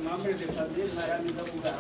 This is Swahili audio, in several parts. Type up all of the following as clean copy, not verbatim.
Mamre de Sabir, Marami da Buga,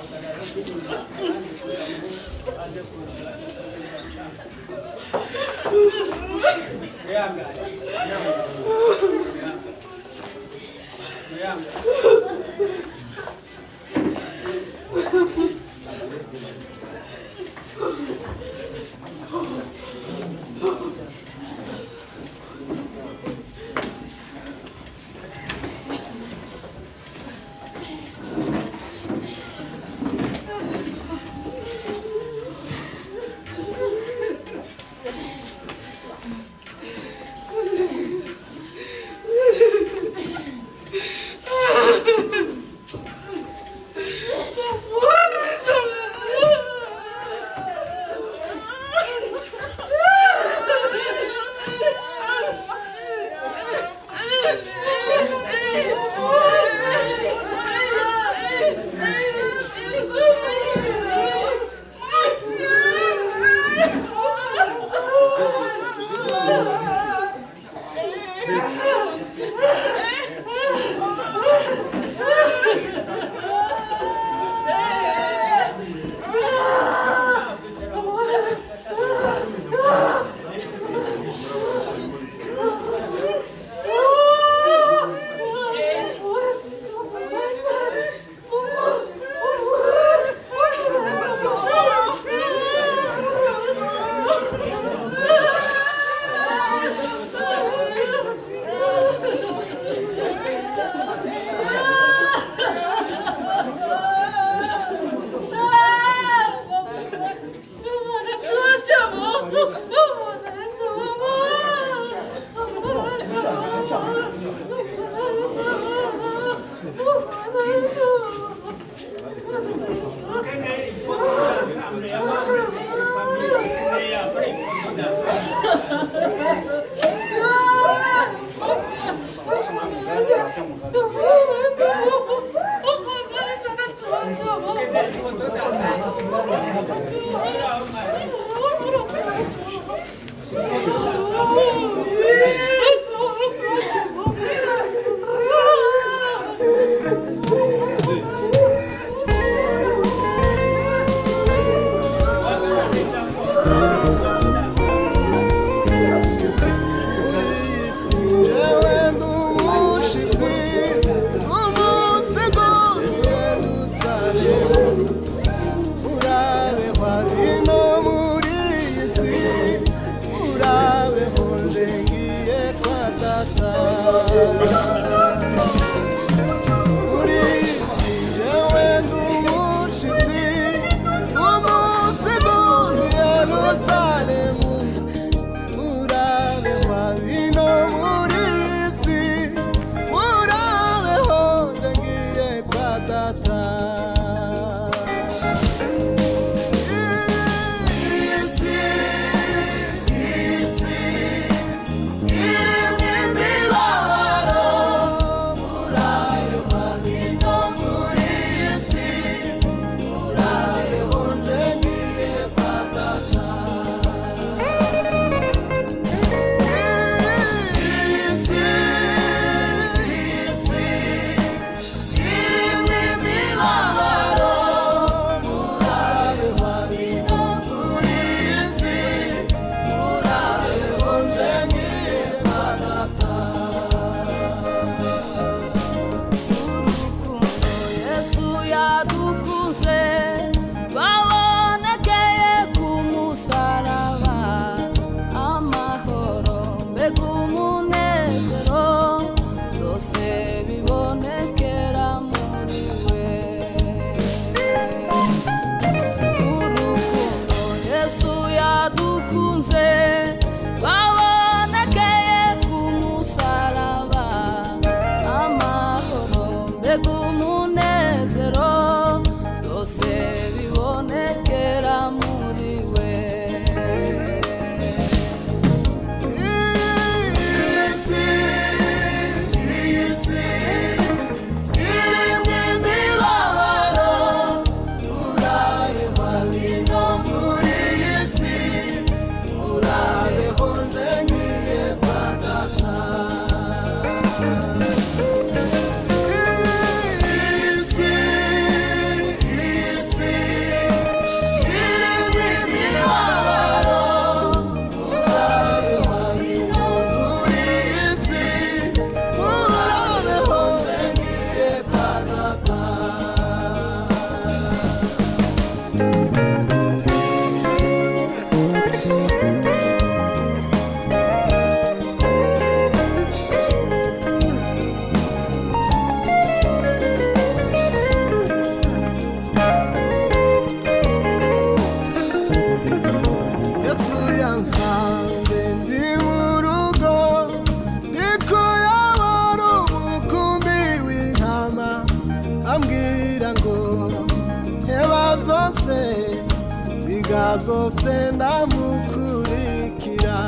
byose ndamukurikira.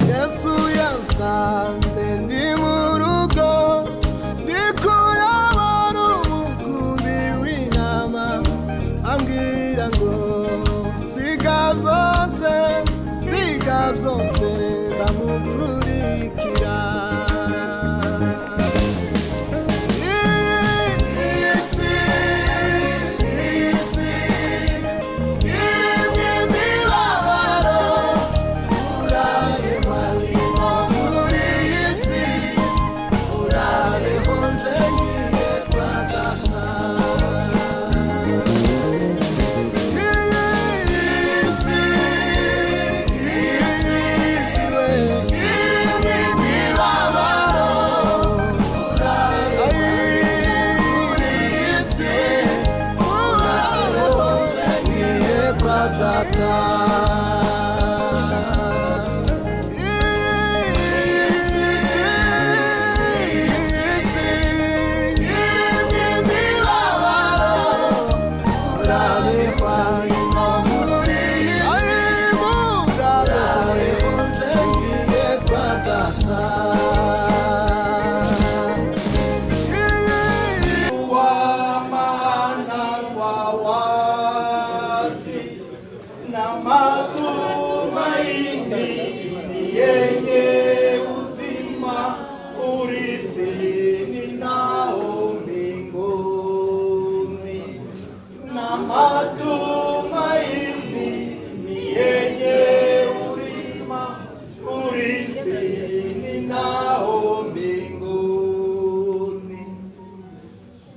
Yesu yansanze ndi mu rugo, ndi kuyobora umukumbi w'intama, ambwira ngo siga byose ndamukurikira.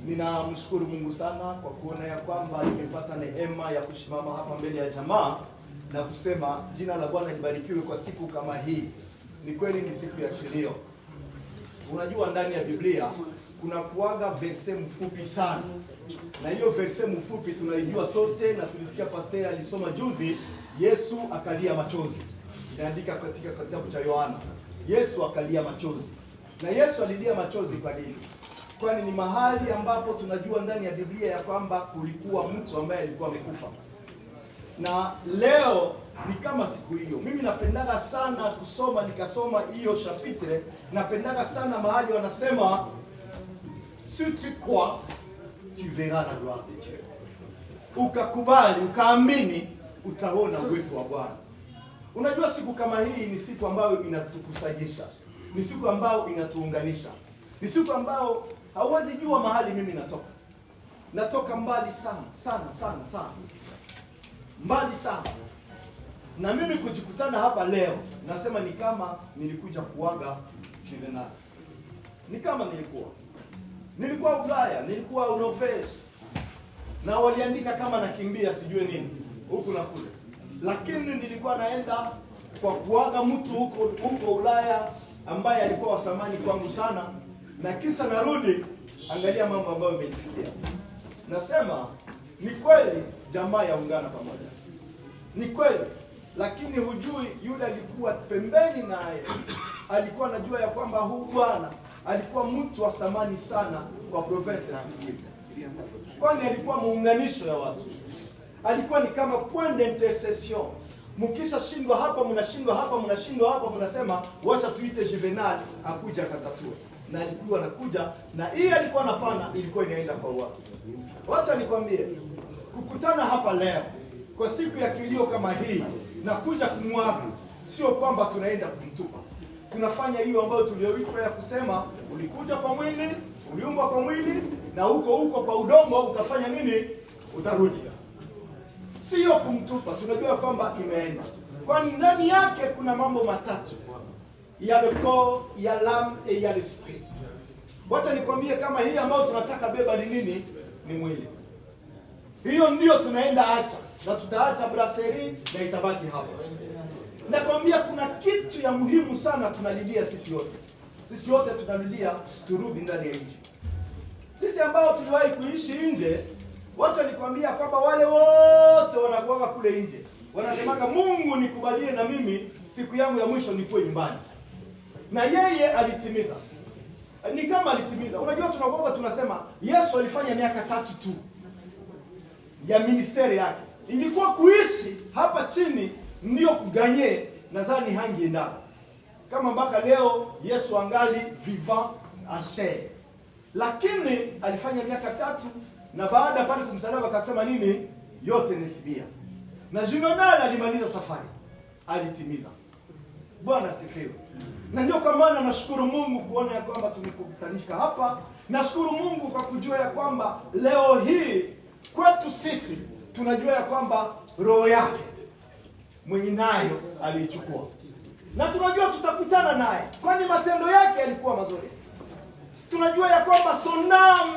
Ninamshukuru Mungu sana kwa kuona ya kwamba nimepata neema ya kusimama hapa mbele ya jamaa na kusema jina la Bwana libarikiwe kwa siku kama hii. Ni kweli ni siku ya kilio. Unajua ndani ya Biblia kuna kuaga verse mfupi sana. Na hiyo verse mfupi tunaijua sote na tulisikia pastor alisoma juzi, Yesu akalia machozi. Inaandika katika kitabu cha Yohana. Yesu akalia machozi. Na Yesu alilia machozi kwa nini? Kwani ni mahali ambapo tunajua ndani ya Biblia ya kwamba kulikuwa mtu ambaye alikuwa amekufa. Na leo ni kama siku hiyo. Mimi napendaga sana kusoma, nikasoma hiyo chapitre. Napendaga sana mahali wanasema si tu crois, tu verras la gloire de Dieu. Ukakubali, ukaamini, utaona uwepo wa Bwana. Unajua siku kama hii ni siku ambayo inatukusanyisha. Ni siku ambayo inatuunganisha. Ni siku ambayo hauwezi jua mahali mimi natoka. Natoka mbali sana. Mbali sana. Na mimi kujikutana hapa leo, nasema ni kama nilikuja kuaga Juvenal. Ni kama nilikuwa Ulaya, nilikuwa Norvege. Na waliandika kama nakimbia sijue nini, huku na kule. Lakini nilikuwa naenda kwa kuaga mtu huko Ulaya ambaye alikuwa wa thamani kwangu sana. Na kisa narudi, angalia mambo ambayo yamenifikia. Nasema ni kweli jamaa yaungana pamoja. Ni kweli, lakini hujui yule alikuwa pembeni naye. Alikuwa anajua ya kwamba huu bwana alikuwa mtu wa thamani sana kwa province ya Sud-Kivu. Kwani alikuwa muunganisho ya watu. Alikuwa ni kama point d'intercession. Mkisha shindwa hapa, mnashindwa hapa, mnasema wacha tuite Juvenal akuja akatatue. Na alikuwa anakuja na hii alikuwa anapana, ilikuwa inaenda kwa watu. Wacha nikwambie, kukutana hapa leo kwa siku ya kilio kama hii na kuja kumwaga, sio kwamba tunaenda kumtupa. Tunafanya hiyo ambayo tulioitwa ya kusema ulikuja kwa mwili, uliumbwa kwa mwili, na huko kwa udongo utafanya nini? Utarudi. Sio kumtupa, tunajua kwamba imeenda. Kwani ndani yake kuna mambo matatu. Il y a le corps, il y a l'âme et il y a l'esprit. Wacha nikwambie kama hii ambayo tunataka beba ni nini? Ni mwili. Hiyo ndio tunaenda acha. Na tutaacha brasserie na itabaki hapo. Nakwambia kuna kitu ya muhimu sana tunalilia sisi wote. Sisi wote tunalilia turudi ndani ya nchi. Sisi ambao tuliwahi kuishi nje, wacha nikwambia kwamba wale wote wanakuwa kule nje. Wanasemaga Mungu nikubalie na mimi siku yangu ya mwisho nikuwe nyumbani. Na yeye alitimiza. Ni kama alitimiza. Unajua tunakuwa tunasema Yesu alifanya miaka 3 tu. ya ministeri yake. Ingekuwa kuishi hapa chini ndio kuganye, nadhani hangeenda. Kama mpaka leo Yesu angali vivant en chair. Lakini alifanya miaka 3 na baada pale kumsalaba akasema nini? Yote nitimia. Na Juvenal alimaliza safari. Alitimiza. Bwana sifiwe. Na ndio kwa maana nashukuru Mungu kuona ya kwamba tumekutanisha hapa. Nashukuru Mungu kwa kujua ya kwamba leo hii kwetu sisi tunajua ya kwamba roho yake mwenye nayo aliichukua. Na tunajua tutakutana naye kwani matendo yake yalikuwa mazuri. Tunajua ya kwamba son âme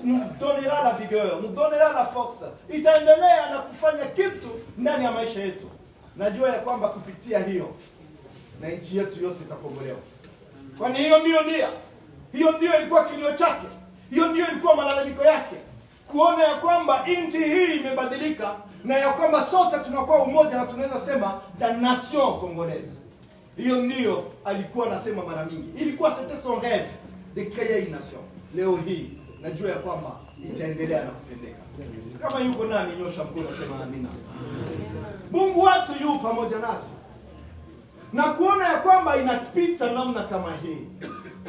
nous donnera la vigueur, nous donnera la force. Itaendelea na kufanya kitu ndani ya maisha yetu. Najua ya kwamba kupitia hiyo na nchi yetu yote itakombolewa. Kwani hiyo ndio ilikuwa kilio chake. Hiyo ndio ilikuwa malalamiko yake. Kuona ya kwamba nchi hii imebadilika na ya kwamba sote tunakuwa umoja na tunaweza sema la nation congolaise. Hiyo ndio alikuwa anasema mara mingi. Ilikuwa c'était son rêve de créer une nation. Leo hii najua ya kwamba itaendelea na kutendeka. Kama yuko nani nyosha mkono sema amina. Mungu wetu yu pamoja nasi. Na kuona ya kwamba inapita namna kama hii.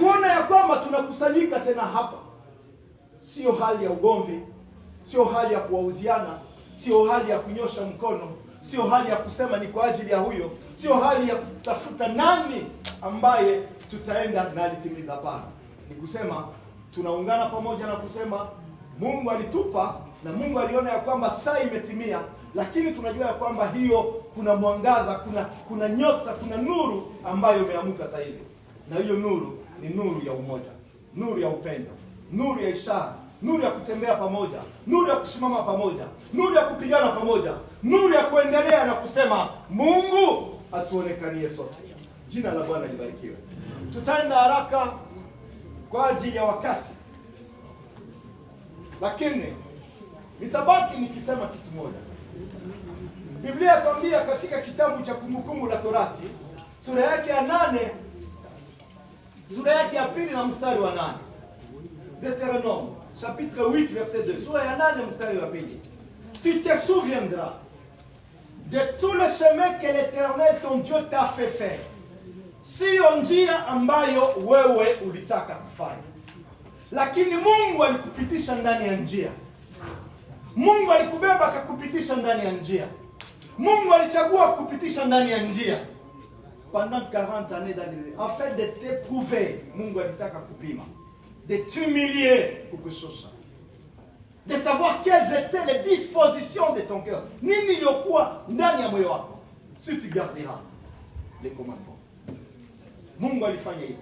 Kuona ya kwamba tunakusanyika tena hapa. Sio hali ya ugomvi, sio hali ya kuwauziana, sio hali ya kunyosha mkono, sio hali ya kusema ni kwa ajili ya huyo, sio hali ya kutafuta nani ambaye tutaenda na alitimiza. Hapana. Ni kusema tunaungana pamoja na kusema Mungu alitupa na Mungu aliona ya kwamba saa imetimia, lakini tunajua ya kwamba hiyo kuna mwangaza, kuna nyota, kuna nuru ambayo imeamuka saa hizi. Na hiyo nuru ni nuru ya umoja, nuru ya upendo, nuru ya ishara, nuru ya kutembea pamoja, nuru ya kusimama pamoja, nuru ya kupigana pamoja, nuru ya kuendelea na kusema Mungu atuonekanie sote. Jina la Bwana libarikiwe. Tutaenda haraka kwa ajili ya wakati. Lakini nitabaki nikisema kitu moja. Biblia inatuambia katika kitabu cha Kumbukumbu la Torati, sura yake ya 8, sura yake ya 2 na mstari wa 8. Deutéronome, chapitre 8, verset 2. Sura ya 8 mstari wa 2. Tu te souviendras de tout le chemin que l'Éternel ton Dieu t'a fait faire. Sio njia ambayo wewe ulitaka kufanya, lakini Mungu alikupitisha ndani ya njia. Mungu alikubeba akakupitisha ndani ya njia. Mungu alichagua kukupitisha ndani ya njia. Pendant 40 années d'année, en fait de t'éprouver, Mungu alitaka kupima, de t'humilier kukushusha, de savoir quelles étaient les dispositions de ton cœur. Nini iliyokuwa ndani ya moyo wako, si tu garderas les commandements. Mungu alifanya hivyo.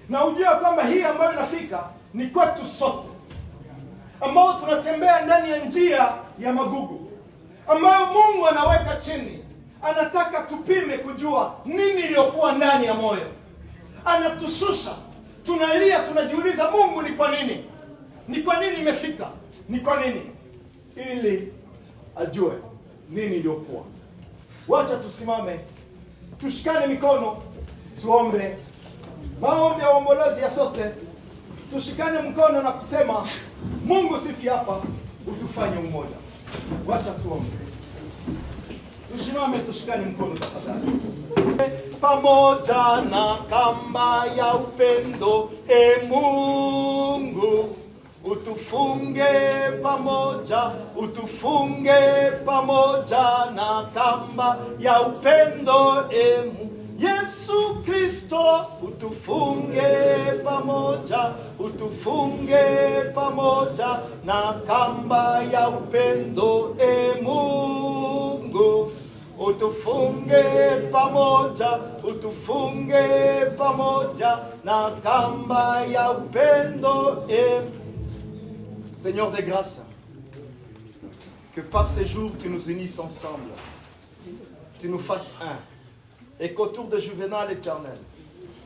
Na ujua kwamba hii ambayo inafika ni kwetu sote, ambao tunatembea ndani ya njia ya magugu, ambayo Mungu anaweka chini. Anataka tupime kujua nini iliyokuwa ndani ya moyo. Anatushusha, tunalia, tunajiuliza Mungu ni kwa nini? Ni kwa nini imefika? Ni kwa nini? Ili ajue nini iliyokuwa. Wacha tusimame, tushikane mikono, tuombe maombi ya uombolezi ya sote. Tushikane mkono na kusema Mungu, sisi hapa utufanye umoja. Wacha tuombe. Tusimame, tushikane mkono tafadhali. Pamoja na kamba ya upendo, Mungu utufunge pamoja, utufunge pamoja na kamba ya upendo, Yesu Kristo utufunge pamoja, utufunge pamoja na kamba ya upendo, Mungu utufunge pamoja, utufunge pamoja na kamba ya upendo. Seigneur de grâce, que par ces jours tu nous unisses ensemble, tu nous fasses un, et qu'autour de Juvenal éternel,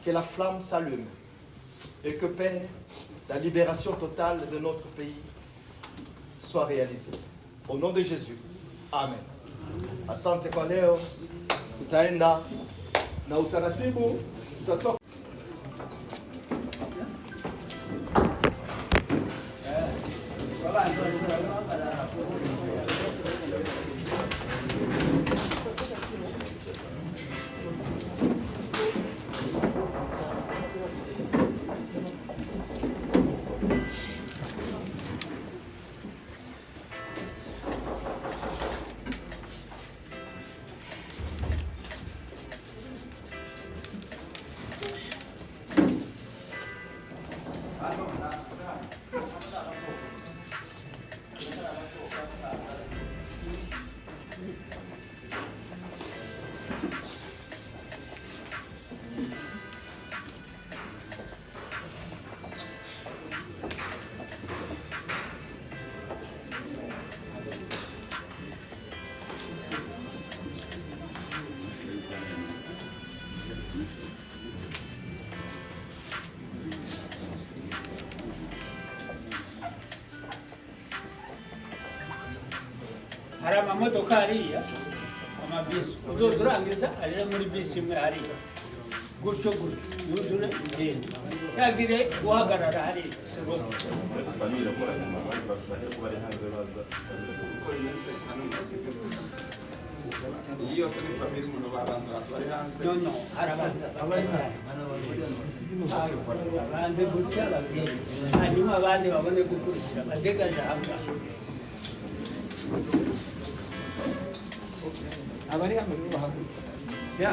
que la flamme s'allume, et que Père, la libération totale de notre pays soit réalisée. Au nom de Jésus, Amen. Asante kwa leo, tutaenda na utaratibu, tutatoka. Các bạn hari amamodoka hariya amabisi uzoza urangiza aje muri bisi imwe hariya gutyo gutyo yuzure igenda yagire guhagarara hariya iyo yose ni famille umuntu babanza bari hanze no hari abanze gutya babiri hanyuma abandi babone gukurikira bategaje hamwe abari hano bahaguruka ya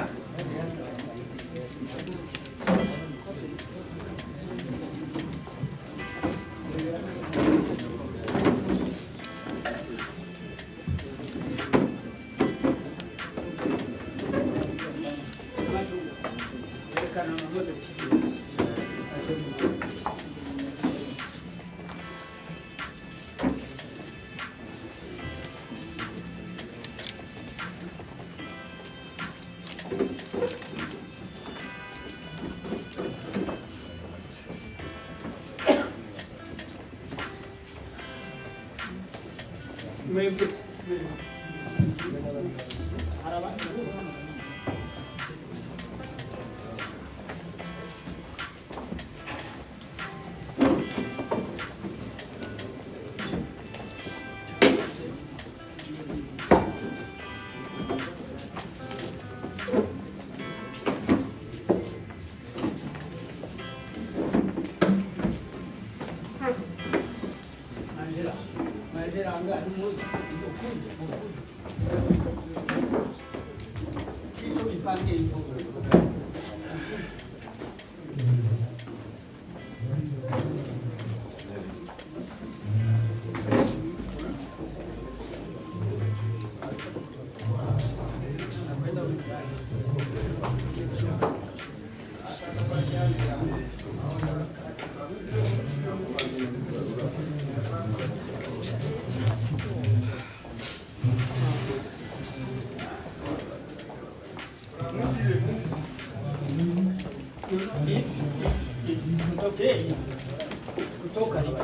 kutoka hivi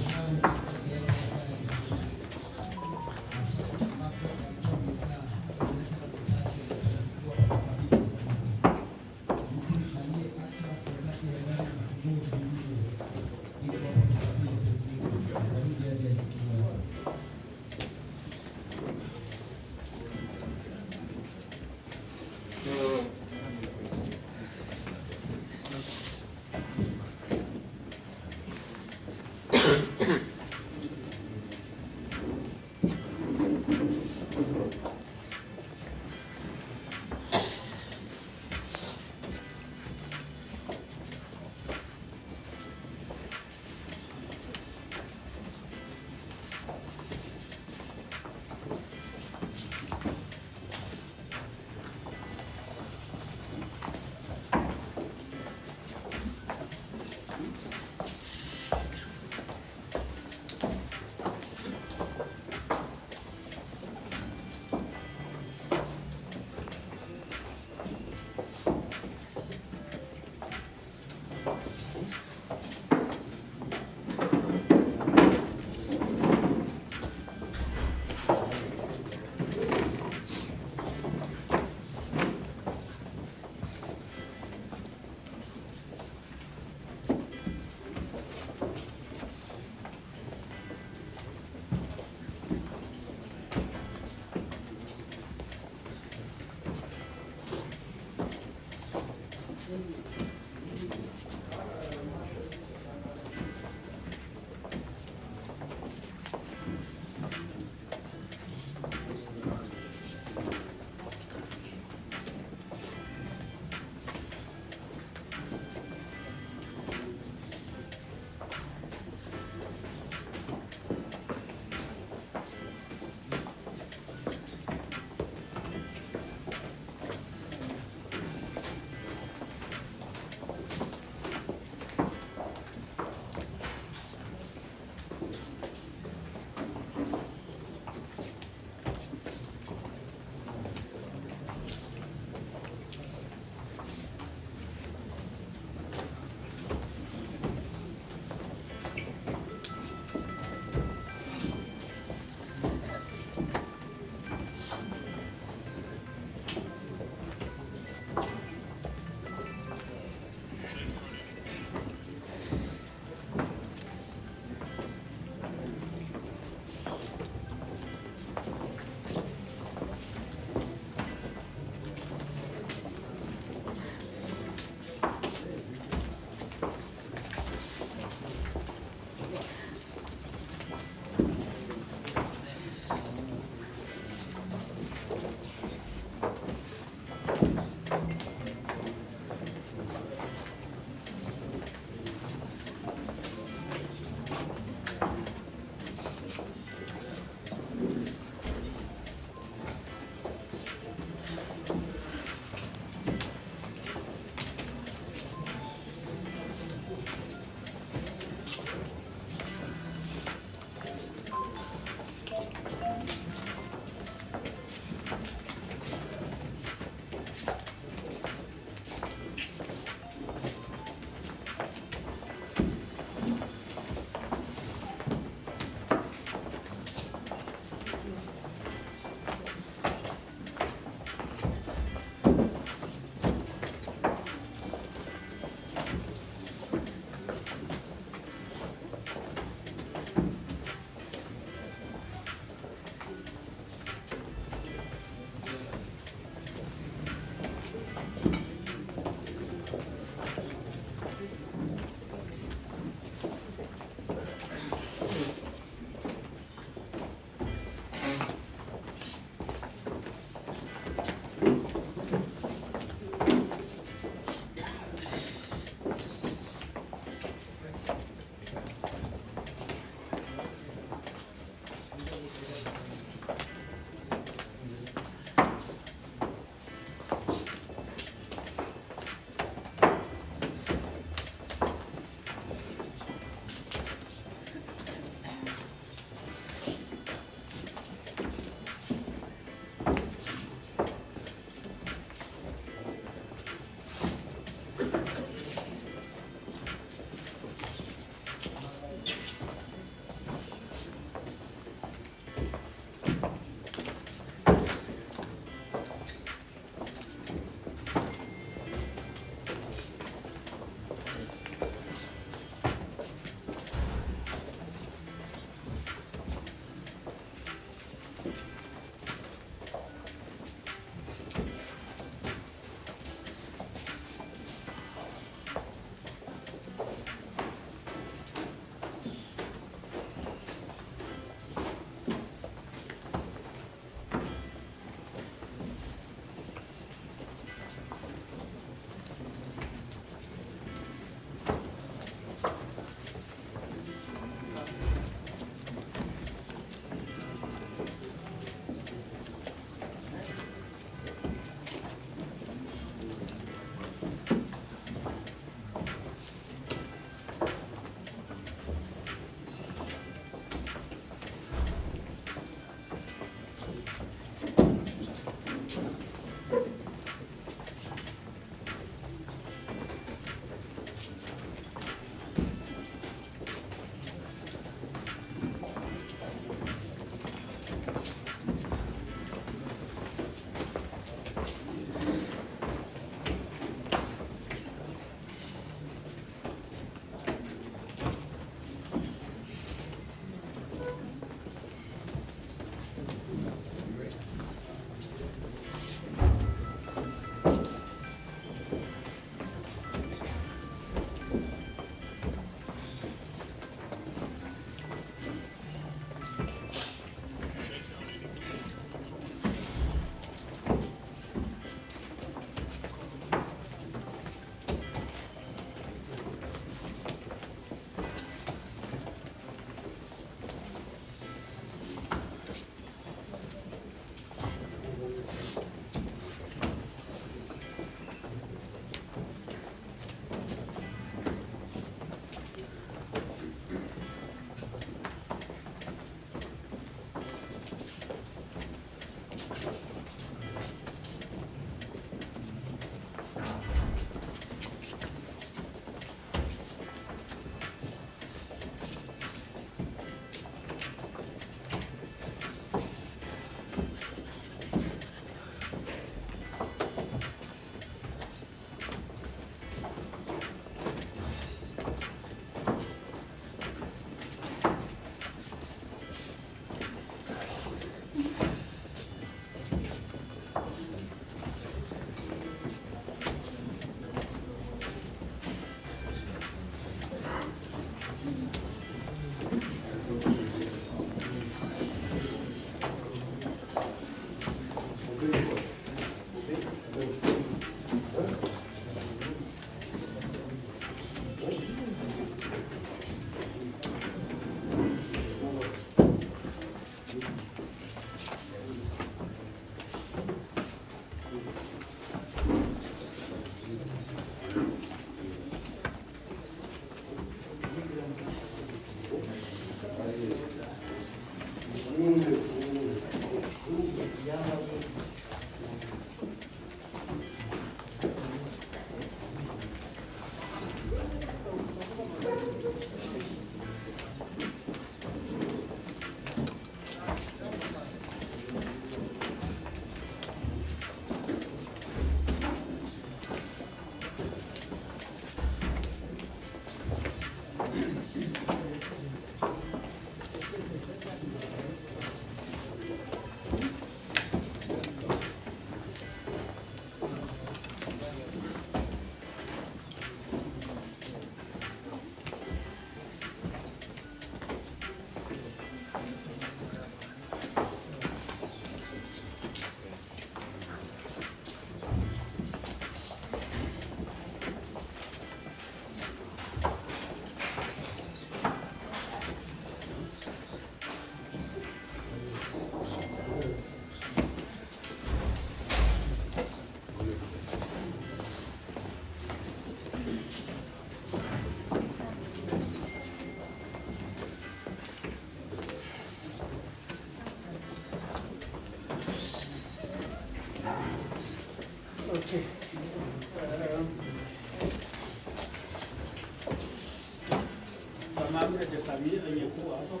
Mambo ya familia yenye kuwa hapo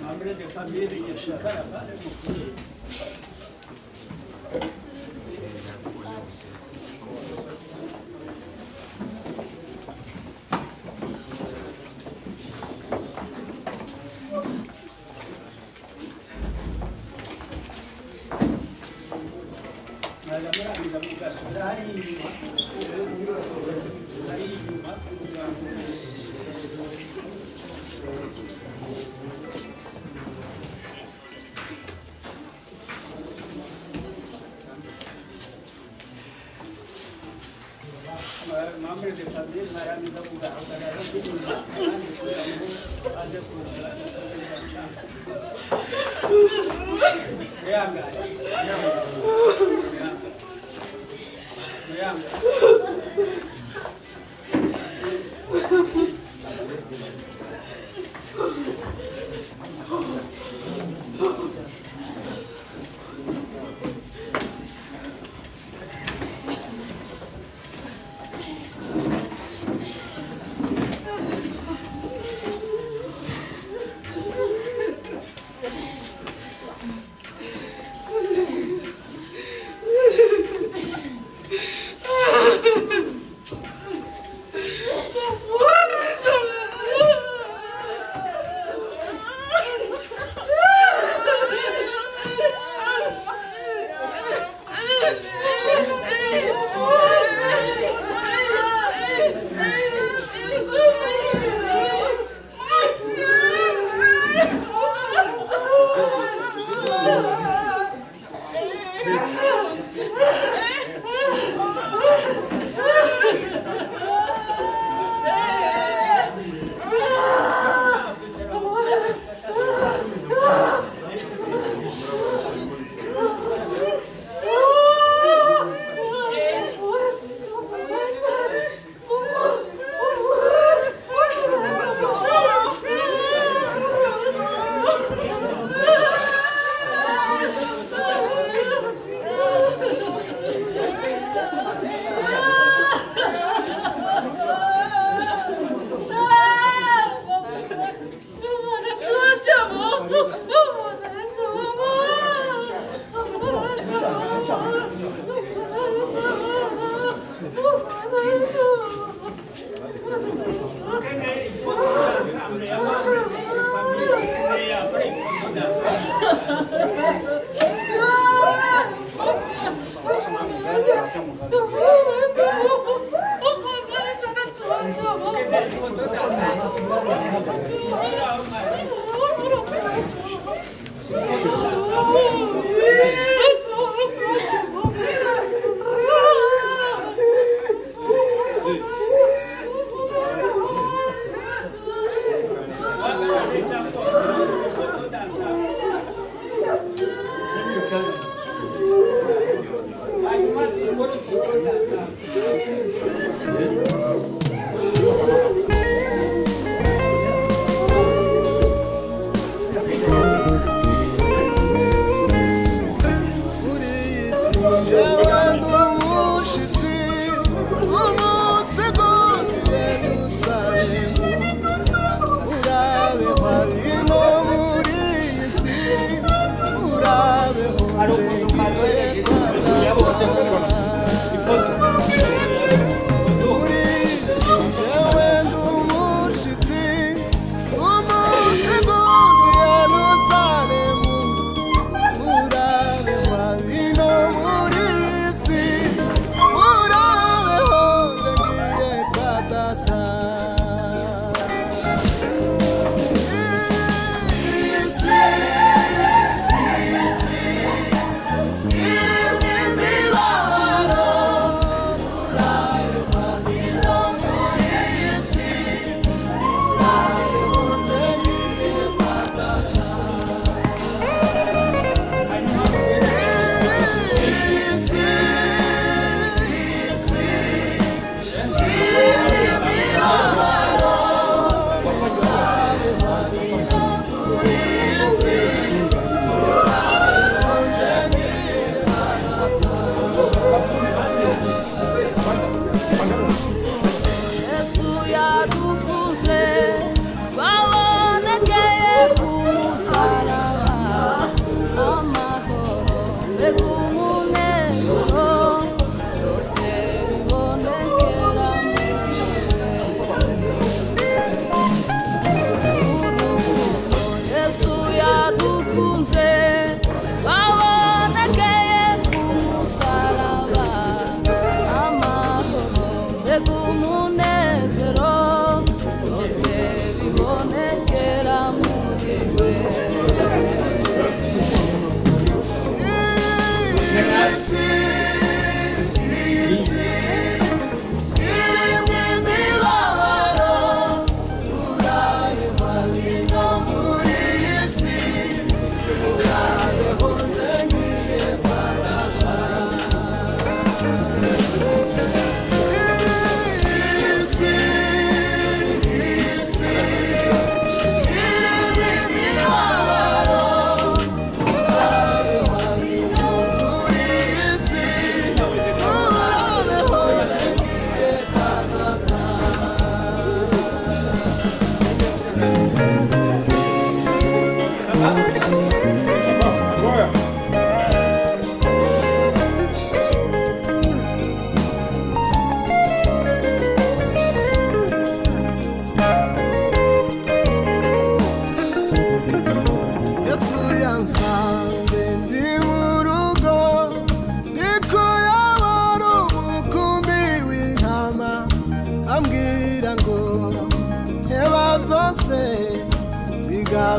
mambo ya familia yenye shikara pale mkuu. Mambo ya familia mara mingi kuga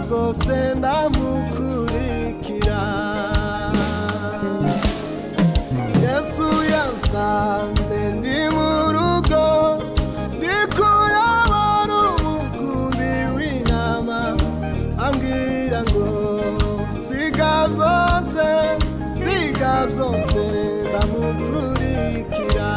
byose ndamukurikira. Yesu yansanze ndi mu rugo, ndi kuyobora umukumbi w'intama, ambwira ngo siga byose ndamukurikira.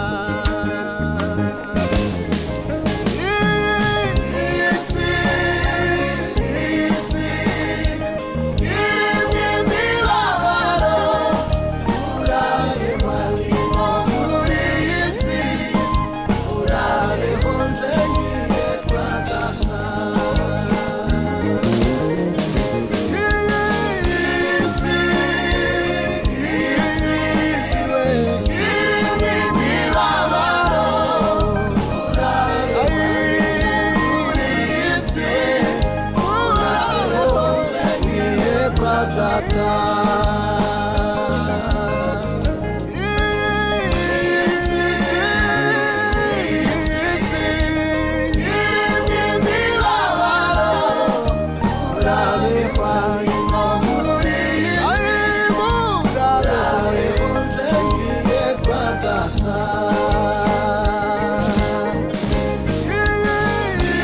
Data